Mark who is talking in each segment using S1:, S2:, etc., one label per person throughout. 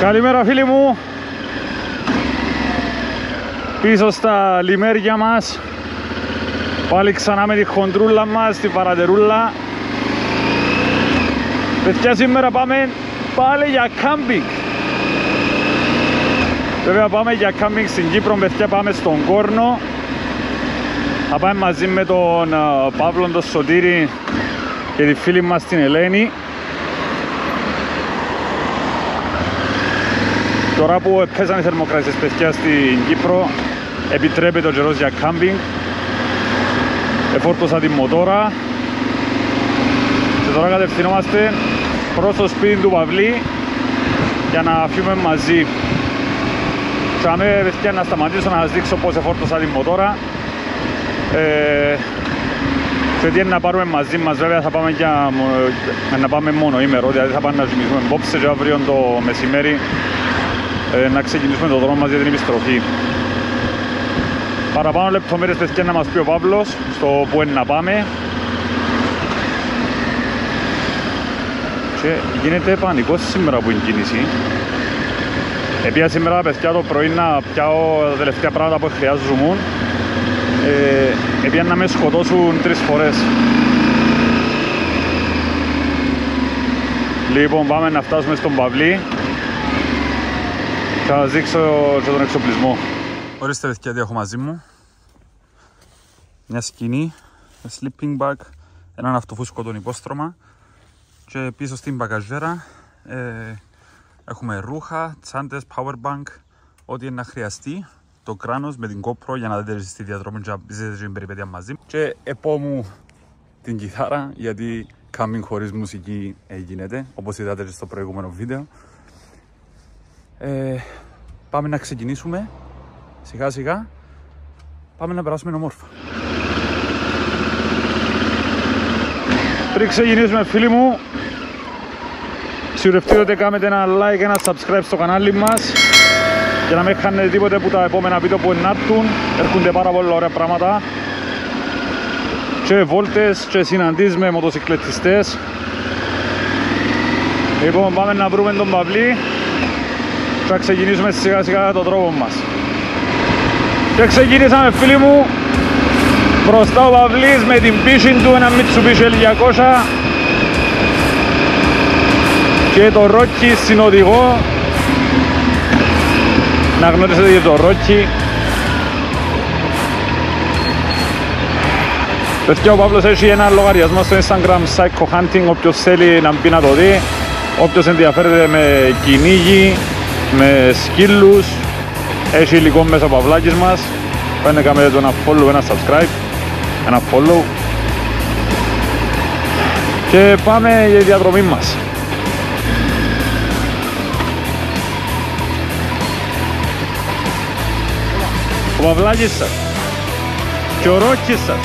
S1: Καλημέρα φίλοι μου. Πίσω στα λιμέρια μας. Πάλι ξανά με τη χοντρούλα μας, τη παρατερούλα. Παιδιά, σήμερα πάμε πάλι για κάμπινγκ. Βέβαια πάμε για κάμπινγκ στην Κύπρο, παιδιά, πάμε στον Κόρνο. Θα πάμε μαζί με τον Παύλο, τον Σωτήρη και τη φίλη μας την Ελένη. Τώρα που έπαιζαν οι θερμοκρασίες, παιδιά, στην Κύπρο, επιτρέπεται ο καιρός για κάμπινγκ. Εφόρτωσα τη μοτόρα και τώρα κατευθυνόμαστε προς το σπίτι του Παυλή για να φύγουμε μαζί. Και παιδιά, να σταματήσω να σας δείξω πώς εφόρτωσα τη μοτόρα και τι είναι να πάρουμε μαζί μας. Βέβαια θα πάμε να πάμε μόνο ημέρο, δηλαδή θα πάμε να ζυμηθούμε απόψε και αύριο το μεσημέρι να ξεκινήσουμε το δρόμο μας για την επιστροφή. Παραπάνω λεπτομέρειες, παιδιά, να μας πει ο Παύλος στο που είναι να πάμε. Και γίνεται πανικός σήμερα που είναι κίνηση. Επειδή σήμερα, παιδιά, το πρωί να πιάω τα τελευταία πράγματα που χρειάζομαι. Επειδή να με σκοτώσουν 3 φορές. Λοιπόν, πάμε να φτάσουμε στον Παυλή. Θα σας δείξω και τον εξοπλισμό. Ορίστε, παιδιά, τι έχω μαζί μου. Μια σκηνή, ένα sleeping bag, έναν αυτοφούσκωτο υπόστρωμα και πίσω στην μπαγκαζέρα έχουμε ρούχα, τσάντες, powerbank, ό,τι είναι να χρειαστεί. Το κράνος με την GoPro για να δείτε στη διαδρομή και να ζείτε την περιπέτεια μαζί. Και επόμου την κιθάρα, γιατί κάμπινγκ χωρίς μουσική γίνεται, όπως είδατε και στο προηγούμενο βίντεο. Πάμε να ξεκινήσουμε σιγά σιγά. Πάμε να περάσουμε όμορφα. Πριν ξεκινήσουμε, φίλοι μου, σιγουρευτείτε ότι κάνετε ένα like και ένα subscribe στο κανάλι μας για να μην χάνετε τίποτε από τα επόμενα βίντεο που ενάρτουν. Έρχονται πάρα πολλά ωραία πράγματα και βόλτες και συναντήσεις με μοτοσυκλετιστές. Λοιπόν, πάμε να βρούμε τον Παυλή και θα ξεκινήσουμε σιγά σιγά τον τρόπο μας. Και ξεκινήσαμε, φίλοι μου, μπροστά ο Παυλής με την πίση του, ένα Mitsubishi L200 και το Rocky συνοδηγό. Να γνωρίσετε για το Rocky. Παιδιά, ο Παύλος έχει ένα λογαριασμό στο Instagram, Psycho Hunting, όποιος θέλει να μπει να το δει. Όποιος ενδιαφέρεται με κυνήγι, με σκύλους, έχει υλικό μέσα από Παυλάκης μας. Πάνε να κάνετε ένα follow, ένα subscribe, ένα follow. Και πάμε για τη διαδρομή μας. Ο Παυλάκης σας και ο Ρόκης σας.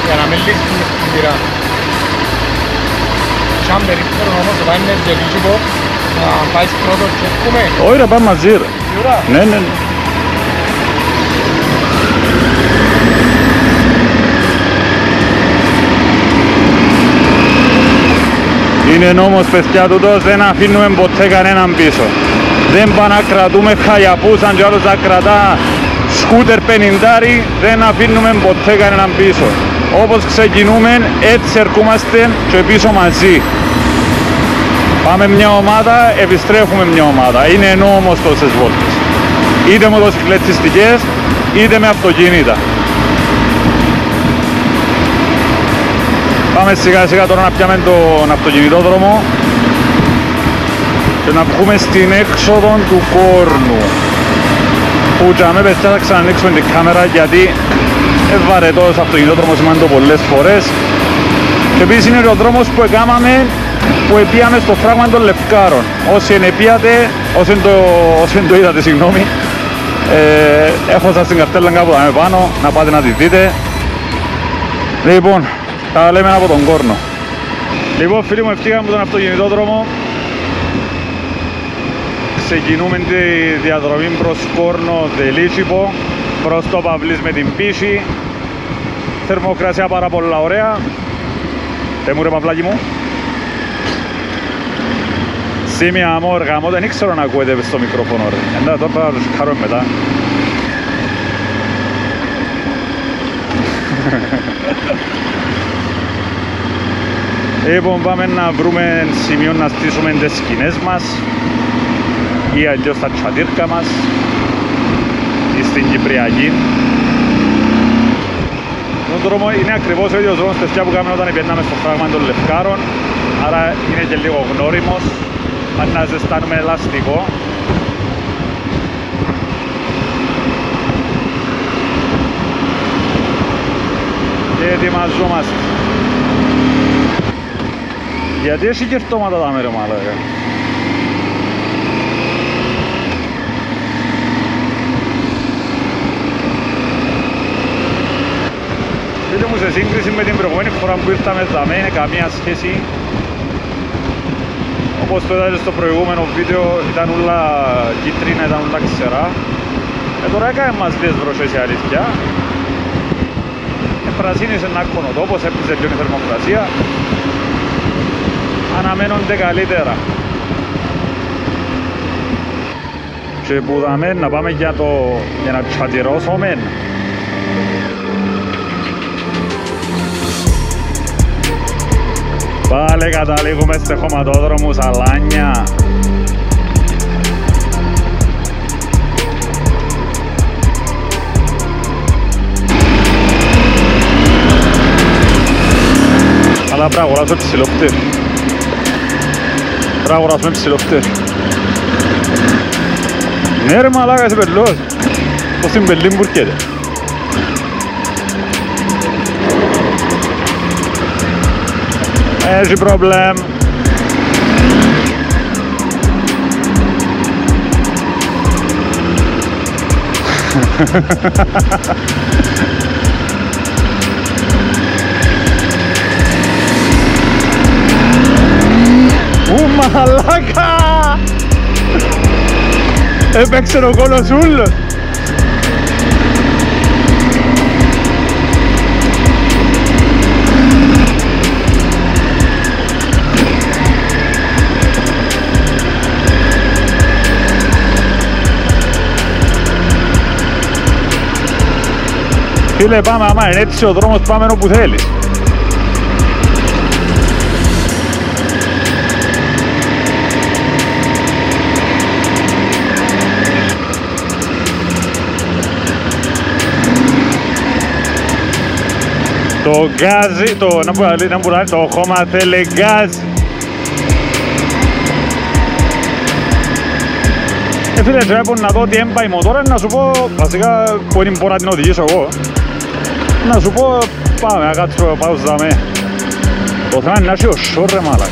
S2: Για να με λύσεις με στην πυρά. Σαν περίπτερο όμως θα είναι και λίγο να πάεις πρώτος και έρχομαι.
S1: Όχι ρε, πάμε μαζί ρε. Ναι, ναι, ναι. Είναι νόμος, παιδιά, τούτος, δεν αφήνουμε ποτέ κανέναν πίσω. Δεν πάμε να κρατούμε χαγιαπούσαν και άλλος να κρατά σκούτερ 50, δεν αφήνουμε ποτέ κανέναν πίσω. Όπως ξεκινούμε, έτσι ερχόμαστε και πίσω μαζί. Πάμε μια ομάδα, επιστρέφουμε μια ομάδα. Είναι νόμος τόσες βόλτες. Είτε μοτοσυκλετιστικές, είτε με αυτοκίνητα. Πάμε σιγά σιγά τώρα να πιάμε τον αυτοκινητόδρομο και να βγούμε στην έξοδο του Κόρνου. Που για με παιδιά θα ξανανοίξουμε την κάμερα γιατί βαρετός αυτοκινητόδρομος σημαίνει πολλές φορές. Και επίσης είναι ο δρόμος που έκαναμε, που επίαμε στο φράγμα των Λευκάρων. Όσοι είναι επίατε, όσοι το είδατε, συγγνώμη, έχω σας την καρτέλα κάπου πάνω, να πάτε να τη δείτε. Λοιπόν, τα λέμε από τον Κόρνο. Λοιπόν, φίλοι μου, ευτύχαμε από τον αυτοκινητόδρομο. Ξεκινούμε τη διαδρομή προς Κόρνο Δελίτσιπο, προς το Παυλής με την πίση. Θερμοκρασία πάρα πολλά ωραία. Μου ρε Παυλάκη μου. Sí, mi amor, γαμώ, δεν ήξερα να ακούετε στο μικρόφωνο ρε. Εντάξει, τώρα θα τους χαρώ μετά. Λοιπόν, πάμε να βρούμε σημείο να στήσουμε τις σκηνές μας ή αλλιώς τα τσατήρκα μας ή στην Κυπριακή. Ο δρόμο είναι ακριβώς ο ίδιος δρόμος παιδιά που κάνουμε όταν πιέναμε στο φράγμα των Λευκάρων, άρα είναι και λίγο γνώριμος, αν να ζεστάνουμε ελαστικό. Και ετοιμαζόμαστε. Γιατί έχει κερτώματα τα μέρη μάλλον. Φίλοι μου, σε σύγκριση με την προηγούμενη φορά που ήρθαμε εδώ, είναι καμία σχέση. Όπως το είδατε στο προηγούμενο βίντεο, ήταν όλα κίτρινα, ήταν όλα ξερά. Τώρα έκανε μας λίγες βροχές η αλήθεια. Πρασίνησε ένα κονοτόπος, έπισε λίγο η θερμοκρασία. Αναμένονται καλύτερα. Και που δάμε να πάμε για να τσατηρώσουμε. Πάλι καταλήγουμε σε χωματόδρομους Αλάνια. Αλλά πρέπει να αγοράσουμε ψηλόφτερ. Πρέπει να αγοράσουμε ψηλόφτερ. Ναι ρε μαλάκα είσαι πελός. Πώς στην Μπερλίν που έρχεται. Έχει πρόβλημα. Μαλάκα! Έπαιξε ο κόλος ούλος. Φίλε, πάμε, άμα είναι έτσι ο δρόμος, πάμε όπου θέλεις. Το γκάζι, το χώμα θέλει γκάζ. Φίλε, και έπρεπε να δω τι έμπαει μοτόρα, να σου πω, βασικά που δεν μπορώ να την οδηγήσω εγώ, να σου πω, πάμε, να κάτσω πάουζαμε. Το θέμα είναι να έχει ο σόρ ρε μάλακα.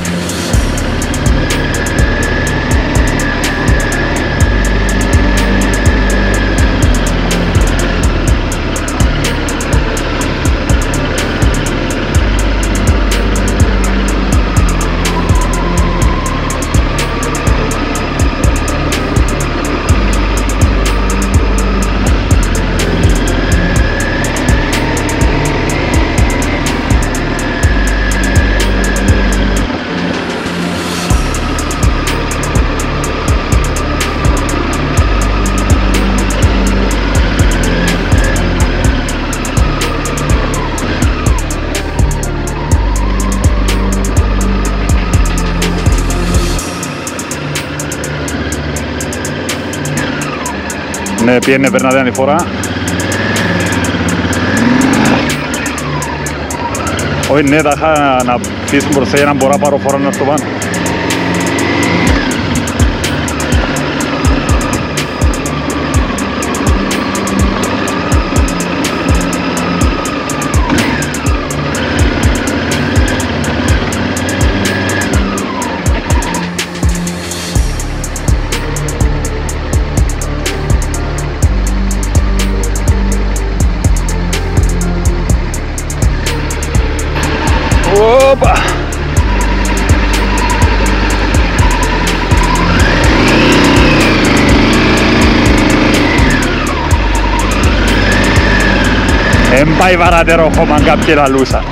S1: Ναι, πιένε, περνάτε ανηφορά. Όχι, ναι, θα είχα να πείσουν μπροστά για να μπορώ να πάρω φορά να στο πάνω. Όπα! Εν πάει βαρατερό χώμα κάποιοι λαλούσα.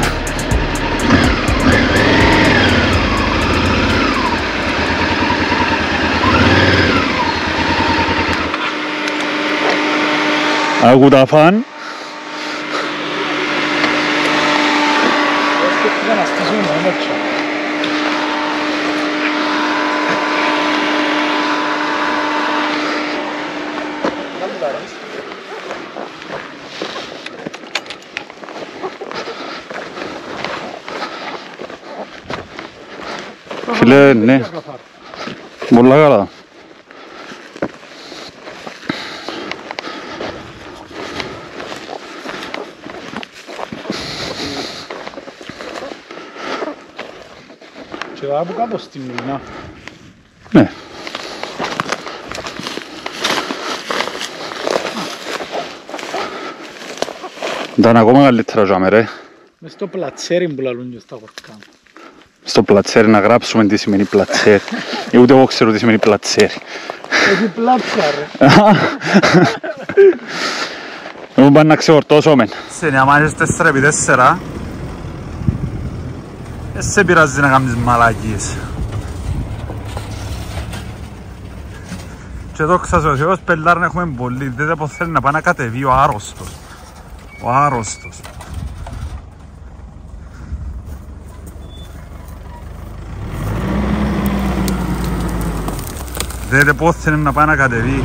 S1: Άκου τα φαν. Φίλε, ναι. Πολλά καλά.
S2: Και va από κάτω στη Μιλνά.
S1: Ναι. Ήταν ακόμα καλύτερα ζάμε ρε.
S2: Μες στο πλατσέρι που λαλούν και στα χορκά.
S1: Στο πλατσέρι να γράψουμε τι σημαίνει πλατσέρι. Ούτε εγώ ξέρω τι σημαίνει πλατσέρι.
S2: Έχει πλάτσα ρε.
S1: Εγώ πάνε να ξεορτώσουμε. Σε μια μάχες 4x4 σε πειράζει να κάνεις μαλακίες. Και δόξα ο Θεός, πελάρν έχουμε πολύ. Δείτε πως θέλει να πάει να κατεβεί ο άρρωστος. Ο άρρωστος. Δείτε πως θέλει να πάει να κατεβεί.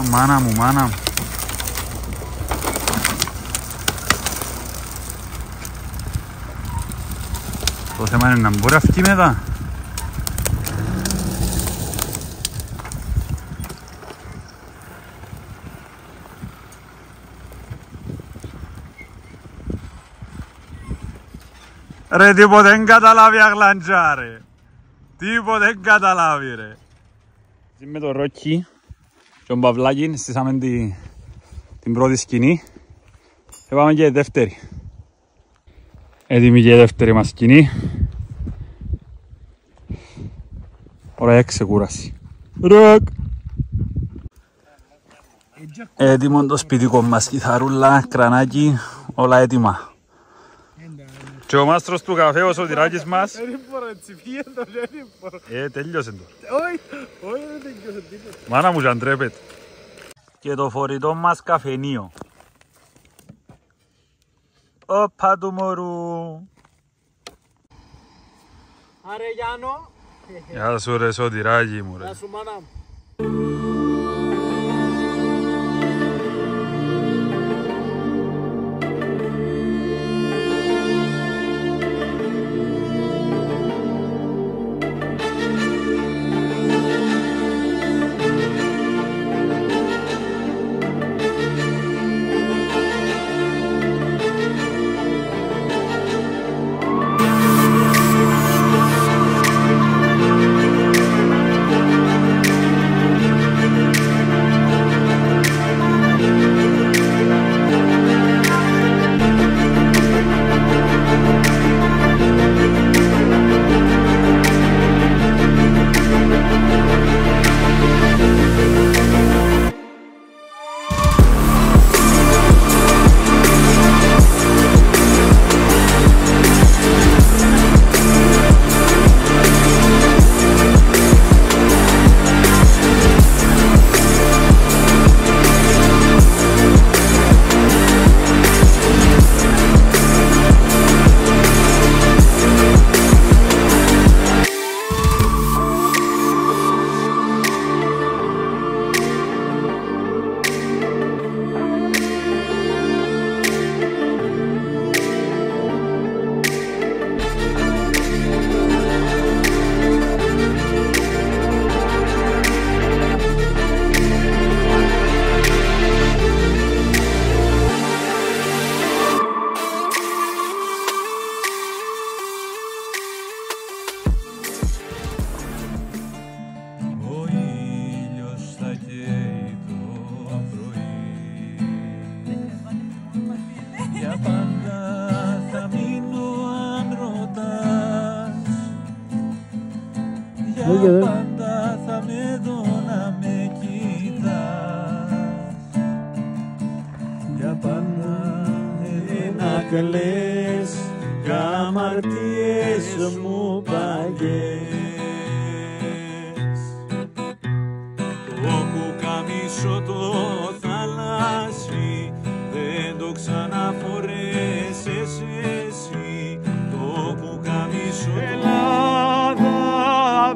S1: Μάνα μου, μάνα μου. Το θέμα είναι να μπορεί αυτή μετά. Ρε τίποτε δεν καταλάβει αγλαντζά ρε. Τίποτε δεν καταλάβει ρε. Με το Ρόκι και τον Παυλάκη στήσαμε την πρώτη σκηνή και πάμε και η δεύτερη. Έτοιμη και η δεύτερη μας σκηνή. Ωραία ξεκούραση. Ροκ! Έτοιμο το σπιτικό μας, κιθαρούλα, κρανάκι, όλα έτοιμα. Και ο μάστρος του καφέ, ο Σωτηράκης μας. Τέλειωσε τώρα.
S2: Όχι, δεν τελειώσε τίποτα.
S1: Μάνα μου, αν τρέπεται. Και το φορητό μας καφενείο. Όπα του μωρού.
S2: Άρε Γιάννο.
S1: Γεια σου ρε Σωτηράκη μου ρε.
S2: Γεια σου μάνα μου.
S3: Για πάντα θα με δω να με κοιτάς. Για πάντα να κλαις για αμαρτίες μου παγιές. Το πουκαμίσο το θαλάσσι δεν το ξαναφορέσες εσύ. Το πουκαμίσο το Ελλάδα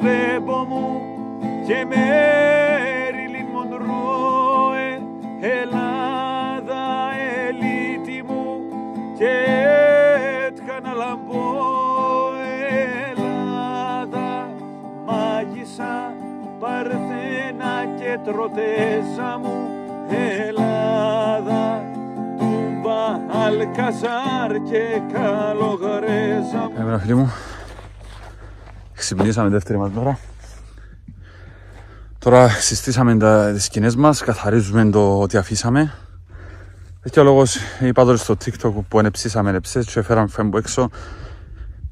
S3: βέμπο μου και Μέριλιν Μονρόε, Ελλάδα ελίτη μου και έτχανα λαμπό, Ελλάδα μάγισσα Παρθένα και Τροτέζα μου, Ελλάδα Τούμπα, Αλκαζάρ και Καλογρέζα μου.
S1: Καλημέρα φίλοι μου, ξυπνήσαμε δεύτερη μας μέρα. Τώρα συστήσαμε τις σκηνές μας, καθαρίζουμε το ότι αφήσαμε. Και ο λόγος είπα τώρα στο TikTok που ενεψίσαμε και έφεραμε φέμπο έξω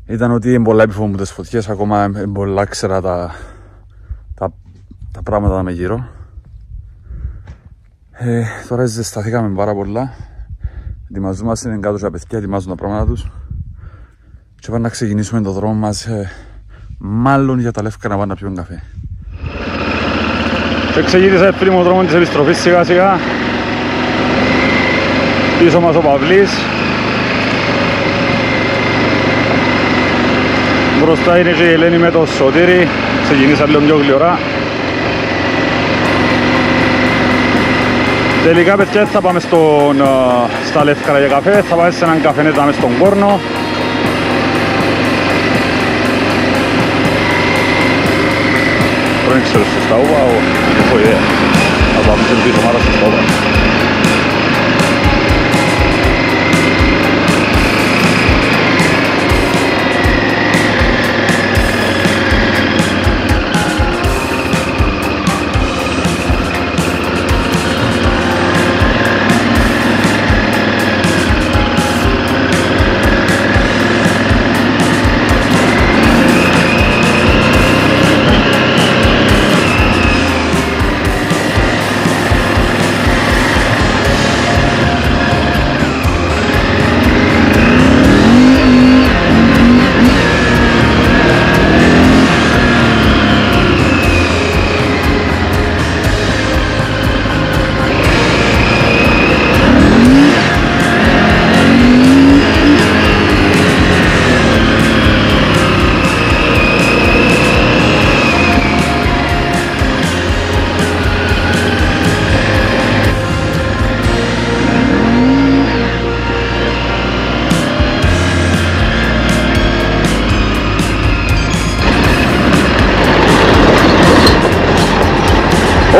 S1: ήταν ότι είναι πολλά επιφοβούνται φωτιές, ακόμα είναι πολλά ξερά τα πράγματα με γύρω. Τώρα ζεσταθήκαμε πάρα πολλά. Ετοιμαζόμαστε, είναι κάτω στα παιδιά, ετοιμάζουν τα πράγματα τους. Και πάμε να ξεκινήσουμε το δρόμο μας, μάλλον για τα Λεύκα να πάμε να πιούμε καφέ. Και ξεκίνησα πριν ο δρόμο της επιστροφής σιγά σιγά. Πίσω μας ο Παυλής. Μπροστά είναι και η Ελένη με το Σωτήρι. Ξεκινήσα λίγο πιο γλυωρά. Τελικά παιδιά θα πάμε στα Λεύκαρα για καφέ. Θα πάμε σε έναν καφενέτα μες στον Κόρνο. Δεν ξέρω στο Σταούβα, δεν έχω ιδέα. Θα πάμε στην πίσω μάρα στο Σταούβα.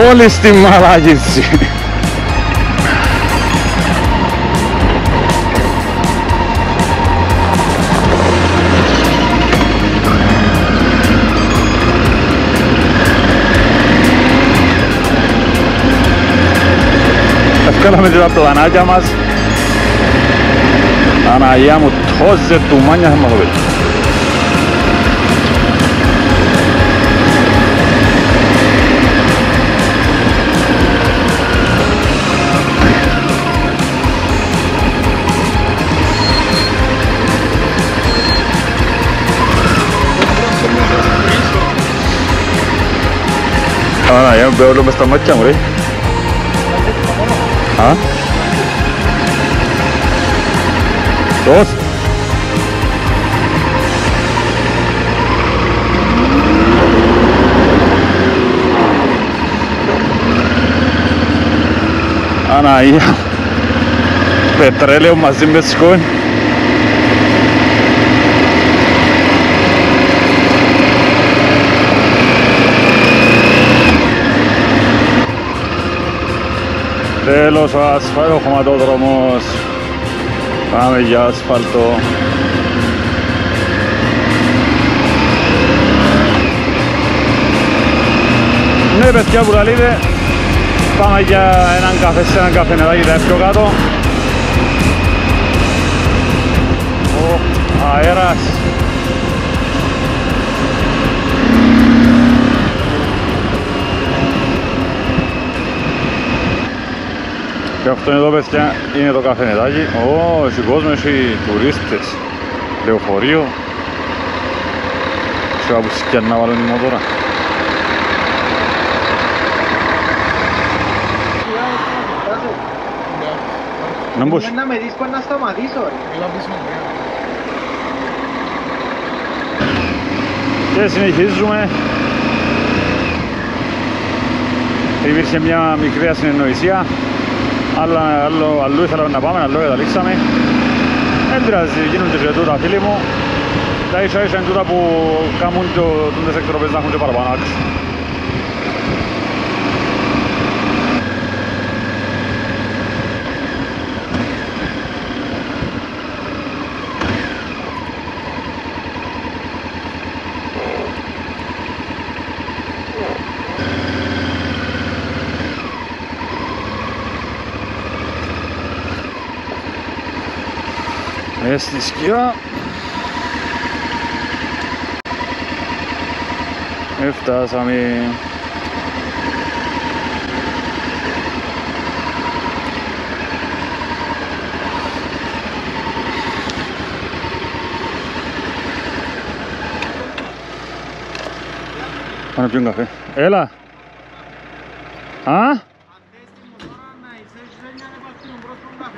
S1: Όλοι στη μαλάγηση. Ευκάλαμε τα πλανάκια μας. Αναγία μου, τόσε του μάνια θα μας το πει. Αναγία μου, όλο μες στα μάτια μου ρε. Dos. Αναία. Πετρέλαιο μαζί με σκόνη. Τέλος ο ασφαλτοχωματόδρομος. Πάμε για ασφαλτό. Ναι παιδιά που λαλείτε, πάμε για έναν καφέ σε έναν καφενεδάκι τα πιο κάτω. Ο αέρας. Και αυτό εδώ παιδιά είναι το καφενεδάκι. Ω, έχει κόσμο, έχει τουρίστες, λεωφορείο. και κάπου σκιά να βάλω την μοτόρα. Να μπως.
S2: Να με δεις πως να σταματήσω ρε.
S1: Και συνεχίζουμε. Υπήρχε μια μικρή ασυνεννοησία. Αλλού ήθελαμε να πάμε, αλλού καταλήξαμε. Δεν πειράζει, γίνονται και τούτα φίλοι μου. Τα ίσα είναι τούτα που κάνουν τις εκτροπές να έχουν και παραπάνω άξιο. Στη σκιά έφτασαμε. Πάμε να πιούμε καφέ. Έλα. Α?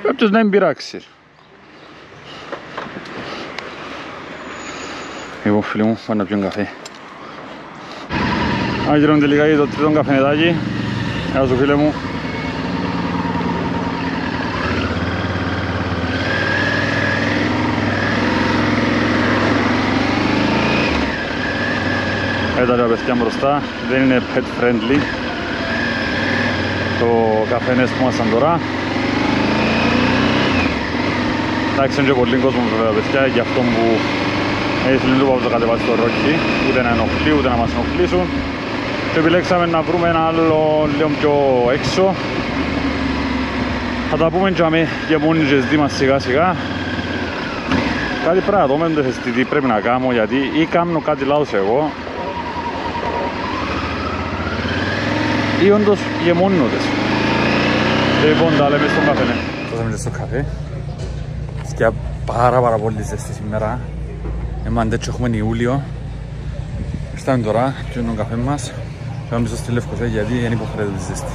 S1: Κάποιος να μην πειράξει. Λοιπόν φίλοι μου, πάμε να πιούμε καφέ. Άγγελον τελικά το τρίτο καφενετάκι. Γεια σου φίλε μου. Έτα τα παιδιά μπροστά, δεν είναι pet friendly το καφενές που ήμασταν τώρα. Εντάξει, είναι και πολύ κόσμο βέβαια παιδιά, για αυτό που ήθελε να το κατεβάσει το ρόκι, ούτε να ενοχλεί, ούτε να μας ενοχλήσουν. Και επιλέξαμε να βρούμε ένα άλλο λίγο πιο έξω. Θα τα πούμε και μόνοι και ζητή μας σιγά σιγά. Κάτι πρέπει να δούμε τι πρέπει να κάνω, γιατί ή κάνω κάτι λάθος εγώ ή όντως γεμόνινοτες. Λοιπόν, τα λέμε στον καφέ. Τώρα στο καφέ. Σκιά πάρα πολύ ζεστή σήμερα. Αντέτσο έχουμε Ιούλιο. Ήρθαμε τώρα και τον καφέ μας. Πάμε πίσω στη Λευκοσία γιατί είναι υποχρεωτική τη ζέστη.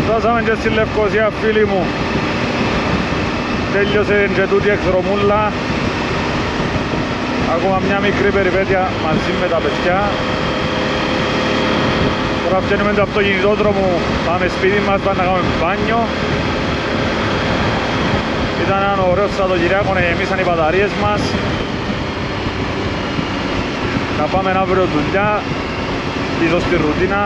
S1: Φτάσαμε και στη Λευκοσία φίλοι μου. Τέλειωσε και τούτη εκδρομούλα. Ακόμα μια μικρή περιπέτεια μαζί με τα παιδιά. Τώρα φτιάχνουμε το αυτοκινητόδρομο, πάμε σπίτι μας, πάμε να κάνουμε μπάνιο. Ήταν ένα ωραίο Σαββατοκυριακό, γεμίσαν οι μπαταρίες μας. Να πάμε αύριο δουλειά, πίσω στη ρουτίνα.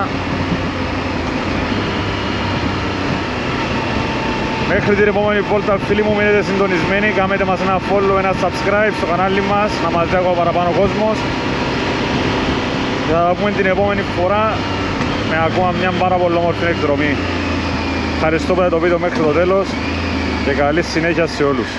S1: Μέχρι την επόμενη βόλτα φίλοι μου, μείνετε συντονισμένοι, κάνετε μας ένα follow, ένα subscribe στο κανάλι μας, να μας δει ακόμα παραπάνω κόσμος. Και θα τα πούμε την επόμενη φορά με ακόμα μια πάρα πολύ όμορφη εκδρομή. Ευχαριστώ που το βίντεο μέχρι το τέλος και καλή συνέχεια σε όλους.